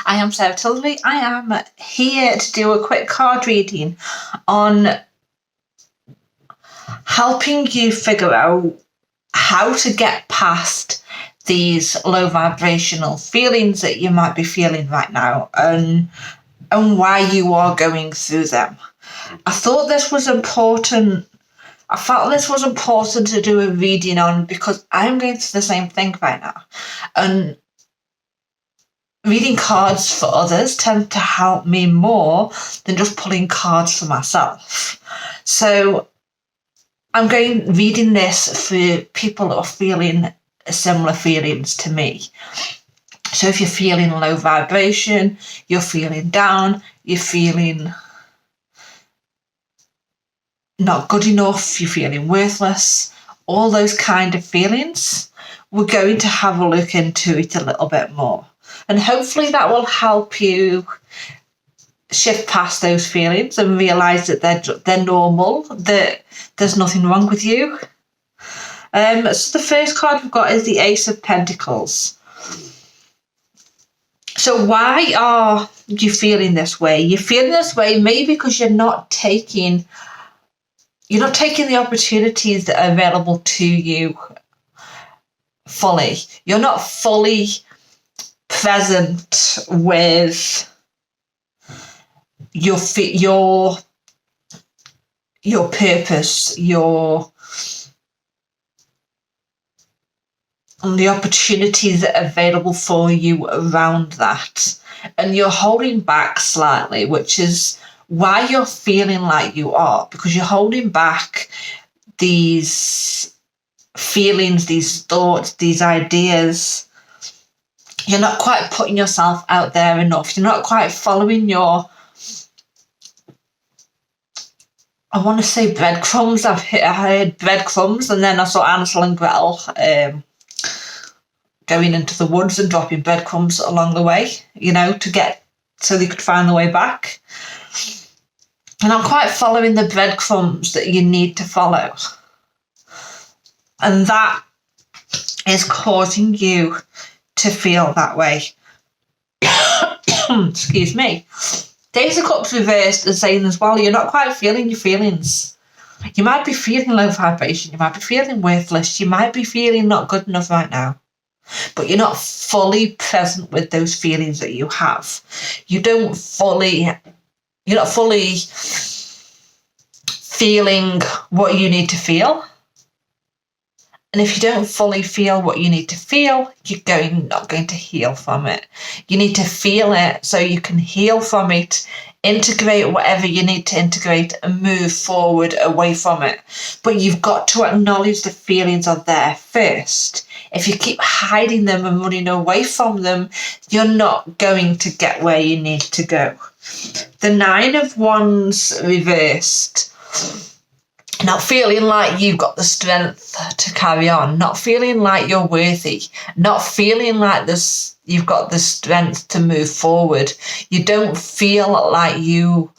I am Sarah Tilsley. I am here to do a quick card reading on helping you figure out how to get past these low vibrational feelings that you might be feeling right now and why you are going through them. I thought this was important. I felt this was important to do a reading on because I'm going through the same thing right now. And reading cards for others tend to help me more than just pulling cards for myself. So I'm reading this for people that are feeling similar feelings to me. So if you're feeling low vibration, you're feeling down, you're feeling not good enough, you're feeling worthless, all those kind of feelings, we're going to have a look into it a little bit more. And hopefully that will help you shift past those feelings and realise that they're normal, that there's nothing wrong with you. So the first card we've got is the Ace of Pentacles. So why are you feeling this way? You're feeling this way maybe because you're not taking the opportunities that are available to you fully. You're not fully present with your purpose, and the opportunities that are available for you around that. And you're holding back slightly, which is why you're feeling like you are, because you're holding back these feelings, these thoughts, these ideas. You're not quite putting yourself out there enough. You're not quite following your, I want to say breadcrumbs. I heard breadcrumbs, and then I saw Hansel and Gretel going into the woods and dropping breadcrumbs along the way, so they could find the way back. And I'm quite following the breadcrumbs that you need to follow. And that is causing you to feel that way. Excuse me. Days of Cups reversed is saying as well, you're not quite feeling your feelings. You might be feeling low vibration. You might be feeling worthless. You might be feeling not good enough right now. But you're not fully present with those feelings that you have. You're not fully feeling what you need to feel. And if you don't fully feel what you need to feel, you're not going to heal from it. You need to feel it so you can heal from it, integrate whatever you need to integrate and move forward away from it. But you've got to acknowledge the feelings are there first. If you keep hiding them and running away from them, you're not going to get where you need to go. The Nine of Wands reversed. Not feeling like you've got the strength to carry on, not feeling like you're worthy, not feeling like you've got the strength to move forward. You don't feel like you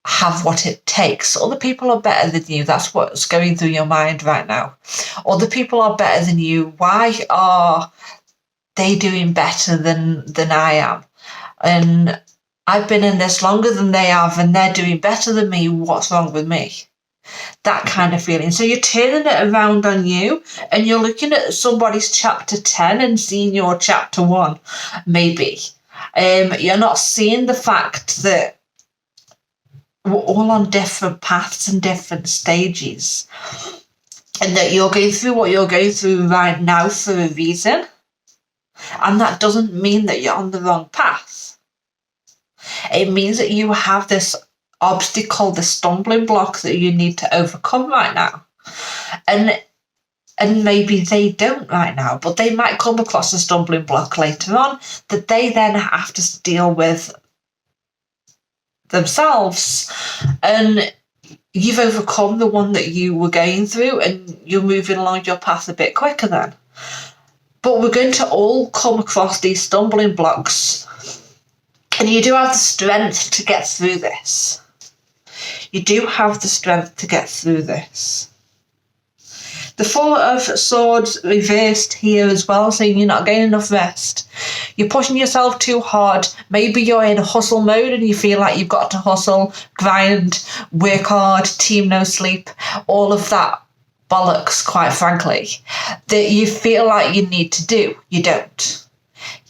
have what it takes. Other people are better than you. That's what's going through your mind right now. Other people are better than you. Why are they doing better than I am? And I've been in this longer than they have, and they're doing better than me. What's wrong with me? That kind of feeling. So you're turning it around on you, and you're looking at somebody's chapter 10 and seeing your chapter 1, maybe. You're not seeing the fact that we're all on different paths and different stages, and that you're going through what you're going through right now for a reason. And that doesn't mean that you're on the wrong path. It means that you have this obstacle, the stumbling block that you need to overcome right now. And maybe they don't right now, but they might come across a stumbling block later on that they then have to deal with themselves. And you've overcome the one that you were going through, and you're moving along your path a bit quicker then. But we're going to all come across these stumbling blocks, and you do have the strength to get through this. You do have the strength to get through this. The Four of Swords reversed here as well, saying you're not getting enough rest. You're pushing yourself too hard. Maybe you're in a hustle mode and you feel like you've got to hustle, grind, work hard, team no sleep, all of that bollocks, quite frankly, that you feel like you need to do. You don't.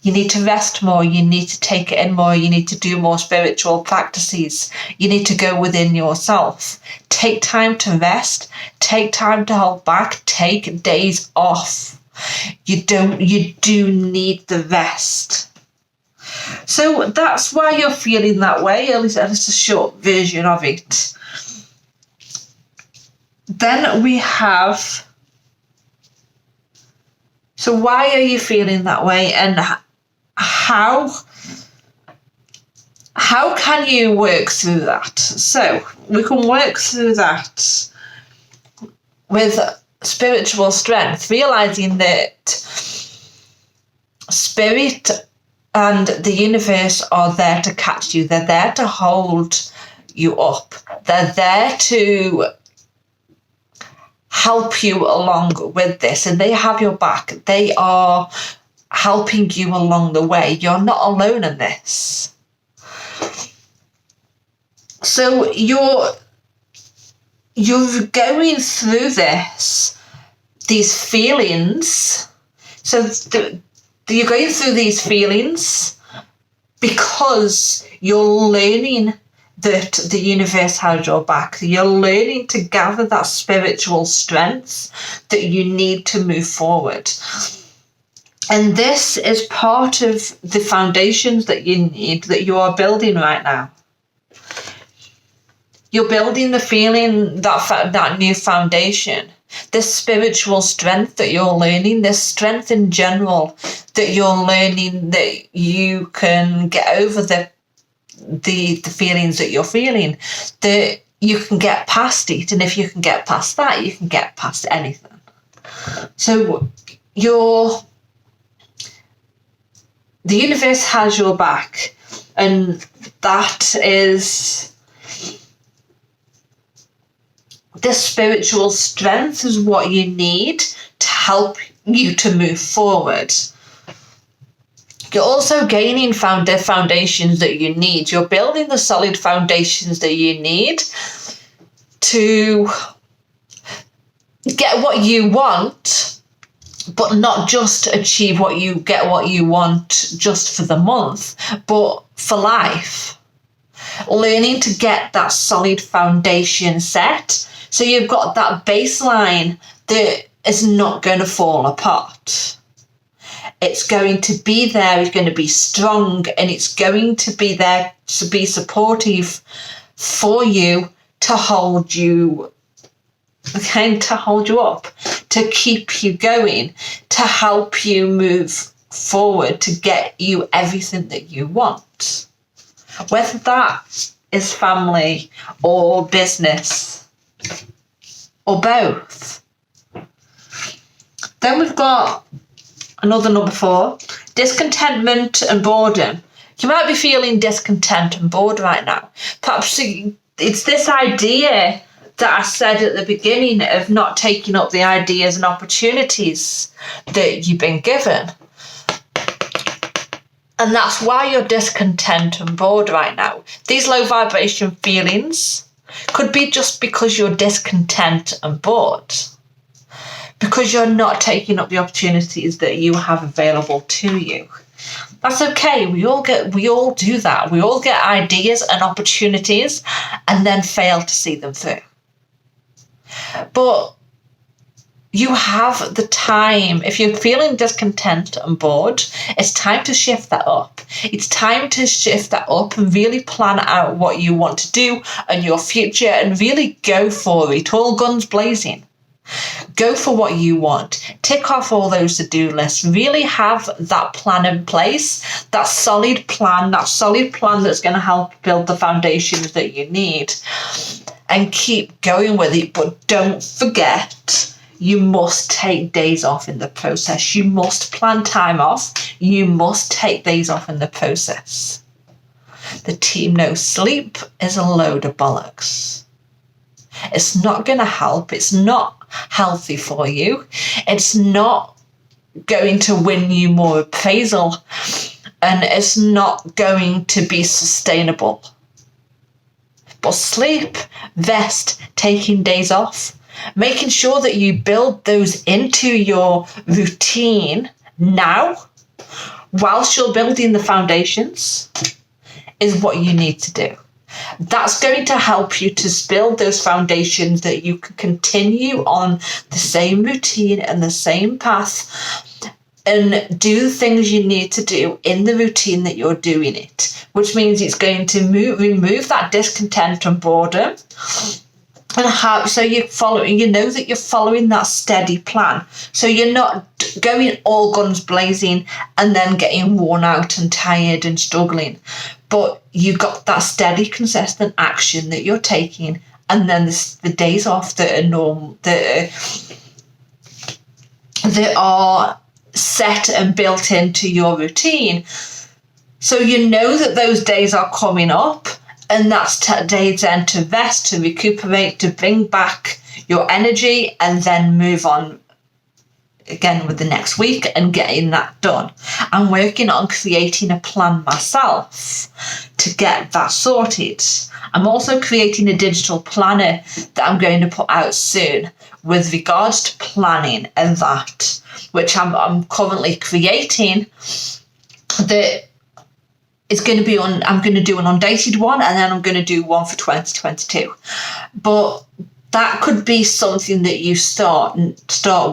You need to rest more. You need to take it in more. You need to do more spiritual practices. You need to go within yourself. Take time to rest. Take time to hold back. Take days off. You do need the rest. So that's why you're feeling that way. At least that's a short version of it. Then we have, so why are you feeling that way, and how can you work through that? So we can work through that with spiritual strength, realizing that spirit and the universe are there to catch you. They're there to hold you up. They're there to help you along with this, and they have your back. They are helping you along the way. You're not alone in this. So you're going through these feelings. So you're going through these feelings because you're learning that the universe has your back. You're learning to gather that spiritual strength that you need to move forward. And this is part of the foundations that you need, that you are building right now. You're building the feeling, that new foundation, this spiritual strength that you're learning, this strength in general that you're learning, that you can get over the feelings that you're feeling, that you can get past it. And if you can get past that, you can get past anything. So the universe has your back, and that is, this spiritual strength is what you need to help you to move forward. You're also gaining foundations that you need. You're building the solid foundations that you need to get what you want, but not just achieve what you want just for the month, but for life. Learning to get that solid foundation set, so you've got that baseline that is not going to fall apart. It's going to be there, it's going to be strong, and it's going to be there to be supportive for you, to hold you, okay, to hold you up, to keep you going, to help you move forward, to get you everything that you want. Whether that is family or business or both. Then we've got another number 4, discontentment and boredom. You might be feeling discontent and bored right now. Perhaps it's this idea that I said at the beginning of not taking up the ideas and opportunities that you've been given. And that's why you're discontent and bored right now. These low vibration feelings could be just because you're discontent and bored, because you're not taking up the opportunities that you have available to you. That's okay. We all do that. We all get ideas and opportunities and then fail to see them through. But you have the time. If you're feeling discontent and bored, it's time to shift that up. It's time to shift that up and really plan out what you want to do and your future, and really go for it, all guns blazing. Go for what you want. Tick off all those to-do lists. Really have that plan in place, that solid plan that's going to help build the foundations that you need, and keep going with it. But don't forget, you must take days off in the process. You must plan time off. You must take days off in the process. The team no sleep is a load of bollocks. It's not going to help. It's not healthy for you. It's not going to win you more appraisal, and it's not going to be sustainable. But sleep, rest, taking days off, making sure that you build those into your routine now, whilst you're building the foundations, is what you need to do. That's going to help you to build those foundations that you can continue on the same routine and the same path and do the things you need to do in the routine that you're doing it, which means it's going to remove that discontent and boredom. And so you know that you're following that steady plan. So you're not going all guns blazing and then getting worn out and tired and struggling. But you got that steady, consistent action that you're taking, and then the days off that are normal, that are set and built into your routine. So you know that those days are coming up, and that's days then to rest, to recuperate, to bring back your energy, and then move on again with the next week and getting that done. I'm working on creating a plan myself to get that sorted. I'm also creating a digital planner that I'm going to put out soon with regards to planning and that, which I'm currently creating. That is going to be on. I'm going to do an undated one, and then I'm going to do one for 2022. But that could be something that you start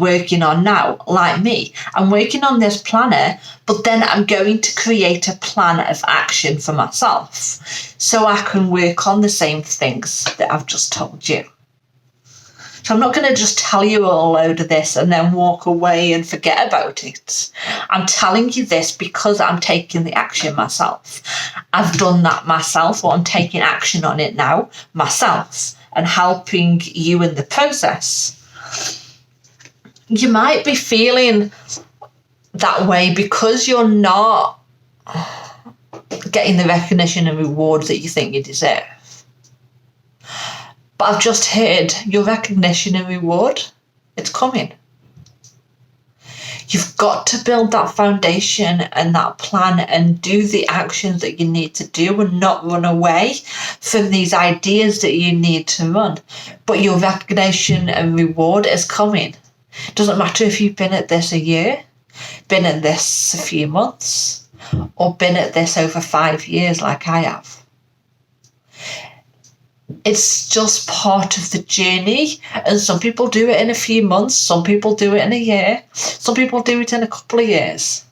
working on now, like me. I'm working on this planner, but then I'm going to create a plan of action for myself so I can work on the same things that I've just told you. So I'm not going to just tell you a load of this and then walk away and forget about it. I'm telling you this because I'm taking the action myself. I've done that myself, or I'm taking action on it now myself, and helping you in the process. You might be feeling that way because you're not getting the recognition and reward that you think you deserve. But I've just heard your recognition and reward, it's coming. You've got to build that foundation and that plan and do the actions that you need to do and not run away from these ideas that you need to run. But your recognition and reward is coming. Doesn't matter if you've been at this a year, been at this a few months, or been at this over 5 years like I have. It's just part of the journey, and some people do it in a few months, some people do it in a year, some people do it in a couple of years.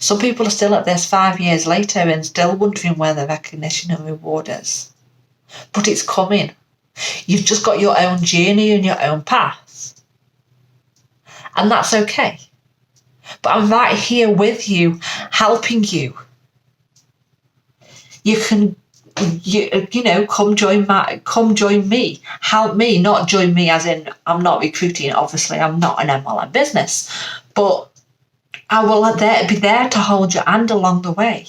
Some people are still at this 5 years later and still wondering where the recognition and reward is. But it's coming. You've just got your own journey and your own path. And that's okay. But I'm right here with you, helping you. You can come join me, help me, not join me as in I'm not recruiting, obviously I'm not an MLM business, but I will be there to hold your hand along the way,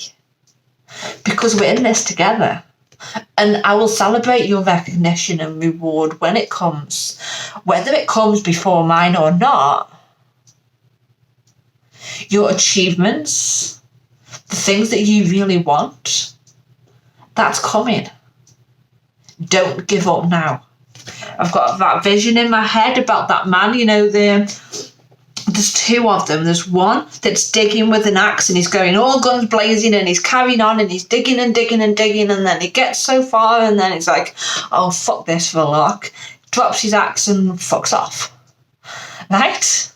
because we're in this together, and I will celebrate your recognition and reward when it comes, whether it comes before mine or not. Your achievements, the things that you really want, that's coming. Don't give up now. I've got that vision in my head about that man, there's two of them. There's one that's digging with an axe and he's going all guns blazing and he's carrying on and he's digging and digging and digging, and then he gets so far and then it's like, oh, fuck this for a lark. Drops his axe and fucks off. Right?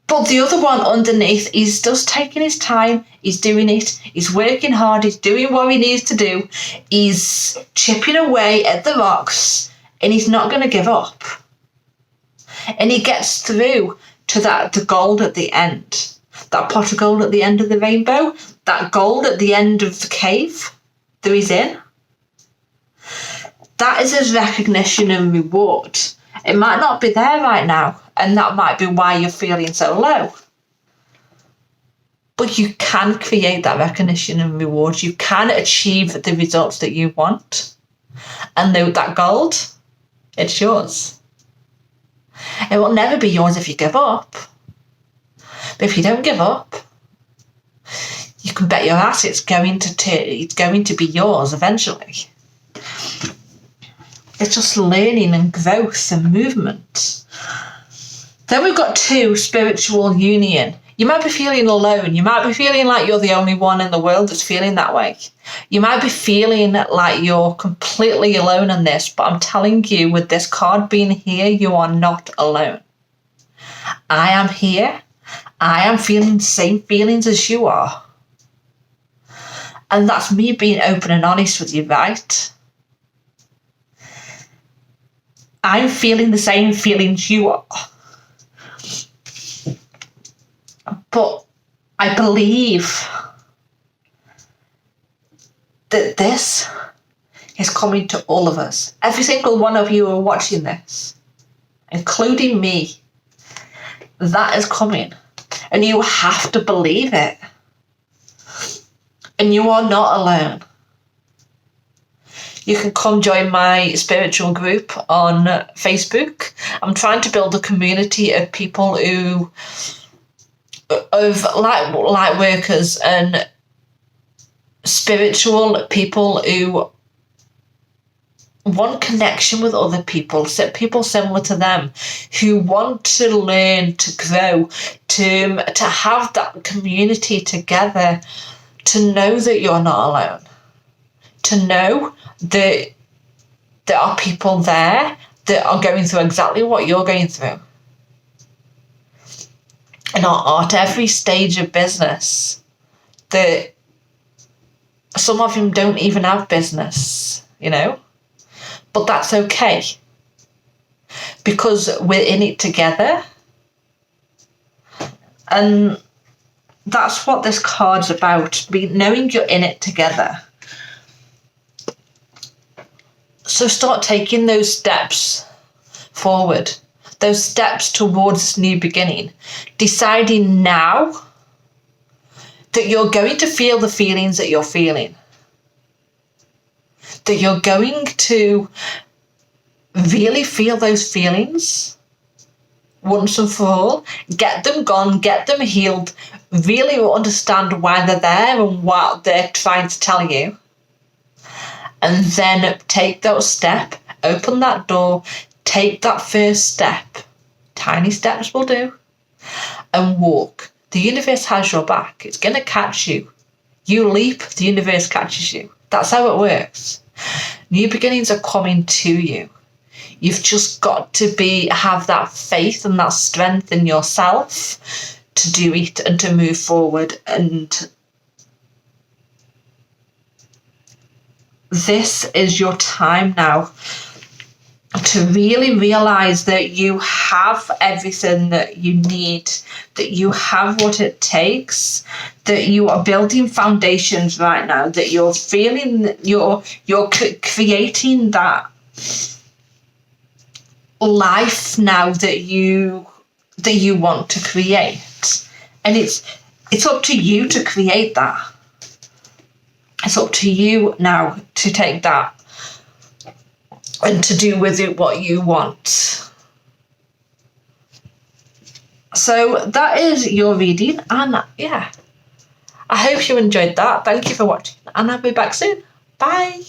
But the other one underneath, he's just taking his time, he's doing it, he's working hard, he's doing what he needs to do, he's chipping away at the rocks, and he's not going to give up. And he gets through to the gold at the end, that pot of gold at the end of the rainbow, that gold at the end of the cave that he's in. That is his recognition and reward. It might not be there right now, and that might be why you're feeling so low. But you can create that recognition and reward. You can achieve the results that you want. And know that gold, it's yours. It will never be yours if you give up. But if you don't give up, you can bet your ass it's going to be yours eventually. It's just learning and growth and movement. Then we've got 2, spiritual union. You might be feeling alone. You might be feeling like you're the only one in the world that's feeling that way. You might be feeling like you're completely alone in this, but I'm telling you, with this card being here, you are not alone. I am here. I am feeling the same feelings as you are. And that's me being open and honest with you, right? I'm feeling the same feelings you are. But I believe that this is coming to all of us. Every single one of you are watching this, including me. That is coming. And you have to believe it. And you are not alone. You can come join my spiritual group on Facebook. I'm trying to build a community of people who, of light workers and spiritual people who want connection with other people similar to them, who want to learn, to grow, to have that community together, to know that you're not alone, to know that there are people there that are going through exactly what you're going through, and are at every stage of business. That some of them don't even have business, but that's okay, because we're in it together. And that's what this card's about, knowing you're in it together. So start taking those steps forward, those steps towards this new beginning, deciding now that you're going to feel the feelings that you're feeling, that you're going to really feel those feelings once and for all, get them gone, get them healed, really understand why they're there and what they're trying to tell you. And then take that step, open that door, take that first step. Tiny steps will do. And walk. The universe has your back. It's going to catch you. You leap, the universe catches you. That's how it works. New beginnings are coming to you. You've just got to have that faith and that strength in yourself to do it and to move forward. And this is your time now to really realize that you have everything that you need, that you have what it takes, that you are building foundations right now, that you're feeling, you're creating that life now that you want to create. And it's up to you to create that. It's up to you now to take that and to do with it what you want. So that is your reading, and yeah, I hope you enjoyed that. Thank you for watching, and I'll be back soon. Bye.